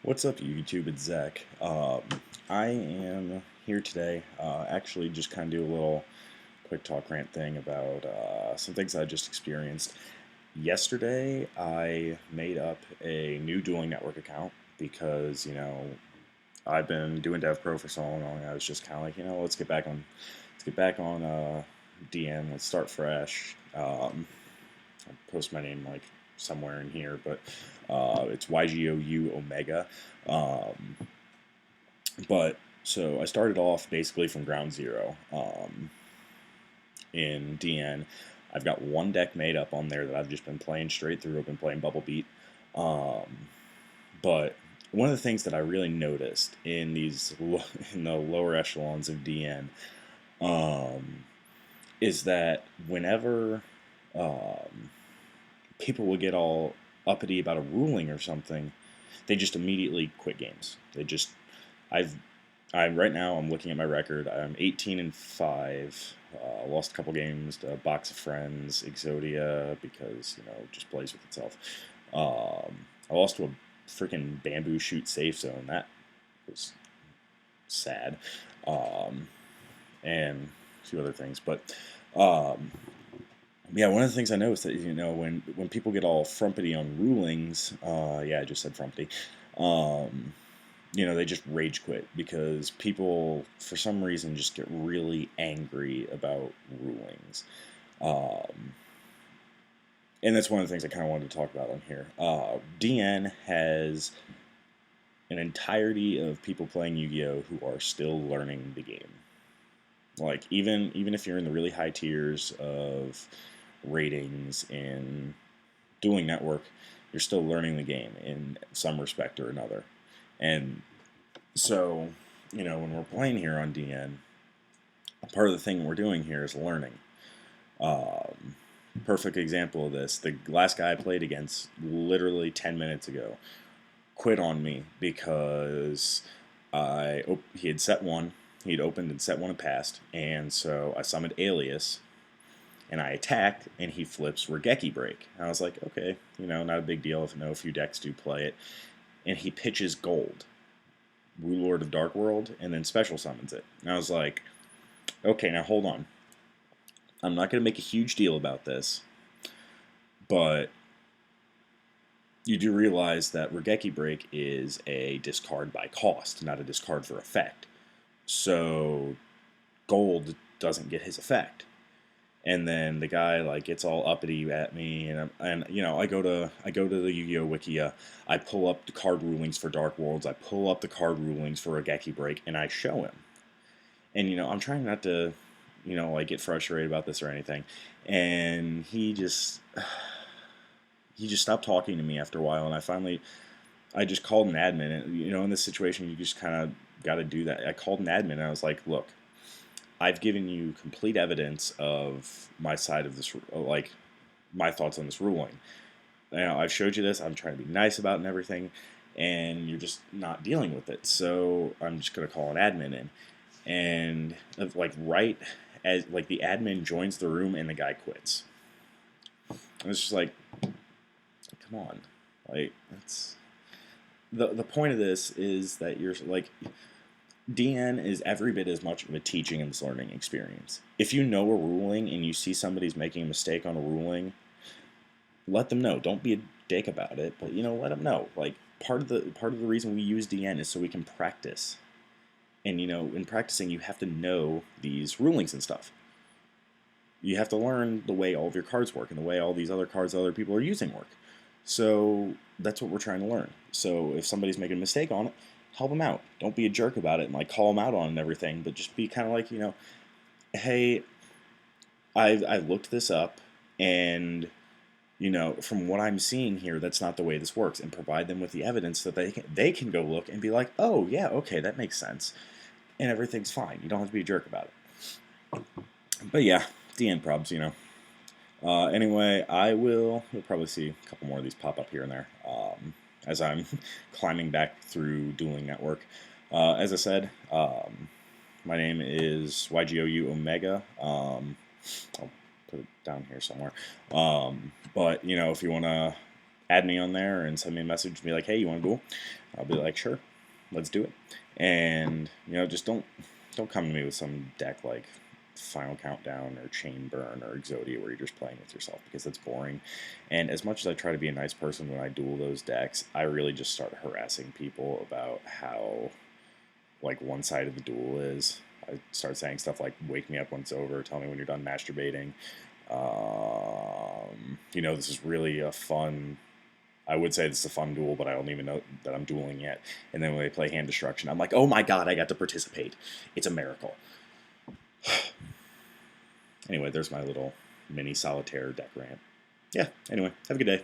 What's up, YouTube? It's Zach. I am here today, actually just kind of do a little quick talk rant thing about some things I just experienced. Yesterday, I made up a new dueling network account because, I've been doing DevPro for so long. I was just kind of like, let's get back on DN. Let's start fresh. I'll post my name like somewhere in here, but it's YGOU Omega. Um, but so I started off basically from ground zero in DN. I've got one deck made up on there that I've just been playing straight through. I've been playing Bubble Beat. Um, but one of the things that I really noticed in in the lower echelons of DN um, is that whenever um, people will get all uppity about a ruling or something, they just immediately quit games. I've, I'm right now. I'm looking at my record. I'm 18-5. Lost a couple games to Box of Friends, Exodia, because it just plays with itself. I lost to a freaking bamboo shoot safe zone. That was sad, um, and a few other things. But um, yeah, one of the things I noticed that when people get all frumpity on rulings, yeah, I just said frumpity. Um, they just rage quit because people, for some reason, just get really angry about rulings. Um, and that's one of the things I kind of wanted to talk about on here. DN has an entirety of people playing Yu-Gi-Oh who are still learning the game. Like even if you're in the really high tiers of ratings in Dueling Network, you're still learning the game in some respect or another. And so, when we're playing here on DN, part of the thing we're doing here is learning. Um, Perfect example of this: the last guy I played against, literally 10 minutes ago, quit on me because he had set one, he'd opened and set one and passed, and so I summoned Alias, and I attacked, and he flips Regeki Break. And I was like, okay, not a big deal if a few decks do play it. And he pitches Gold, Lord of Dark World, and then special summons it. And I was like, okay, now hold on. I'm not going to make a huge deal about this, but you do realize that Regeki Break is a discard by cost, not a discard for effect. So Gold doesn't get his effect. And then the guy gets all uppity at me, and I go to the Yu-Gi-Oh Wikia, I pull up the card rulings for Dark Worlds, I pull up the card rulings for Regeki Break, and I show him. And I'm trying not to, get frustrated about this or anything. And he just stopped talking to me after a while, and I just called an admin, and in this situation you just kind of got to do that. I called an admin, and I was like, look, I've given you complete evidence of my side of this, my thoughts on this ruling. I've showed you this. I'm trying to be nice about it and everything, and you're just not dealing with it. So I'm just gonna call an admin in, and right as the admin joins the room and the guy quits. And it's just like, come on, that's the point of this is that you're DN is every bit as much of a teaching and learning experience. If you know a ruling and you see somebody's making a mistake on a ruling, let them know. Don't be a dick about it, but let them know. Part of the reason we use DN is so we can practice. And in practicing, you have to know these rulings and stuff. You have to learn the way all of your cards work and the way all these other cards that other people are using work. So that's what we're trying to learn. So if somebody's making a mistake on it, help them out. Don't be a jerk about it and call them out on it and everything, but just be kind of hey, I looked this up, and from what I'm seeing here, that's not the way this works, and provide them with the evidence that they can go look and be like, oh yeah, okay, that makes sense, and everything's fine. You don't have to be a jerk about it. But yeah, DN probs. Anyway, you'll probably see a couple more of these pop up here and there as I'm climbing back through Dueling Network. As I said, my name is YGOU Omega. I'll put it down here somewhere. But if you want to add me on there and send me a message and be like, hey, you want to duel? I'll be like, sure, let's do it. And just don't come to me with some deck like Final Countdown or Chain Burn or Exodia where you're just playing with yourself, because that's boring. And as much as I try to be a nice person when I duel those decks, I really just start harassing people about how like one side of the duel is. I start saying stuff like "wake me up when it's over," "tell me when you're done masturbating." This is really a fun. I would say this is a fun duel, but I don't even know that I'm dueling yet. And then when they play hand destruction, I'm like, oh my god, I got to participate. It's a miracle. Anyway, there's my little mini solitaire deck rant. Yeah, anyway, have a good day.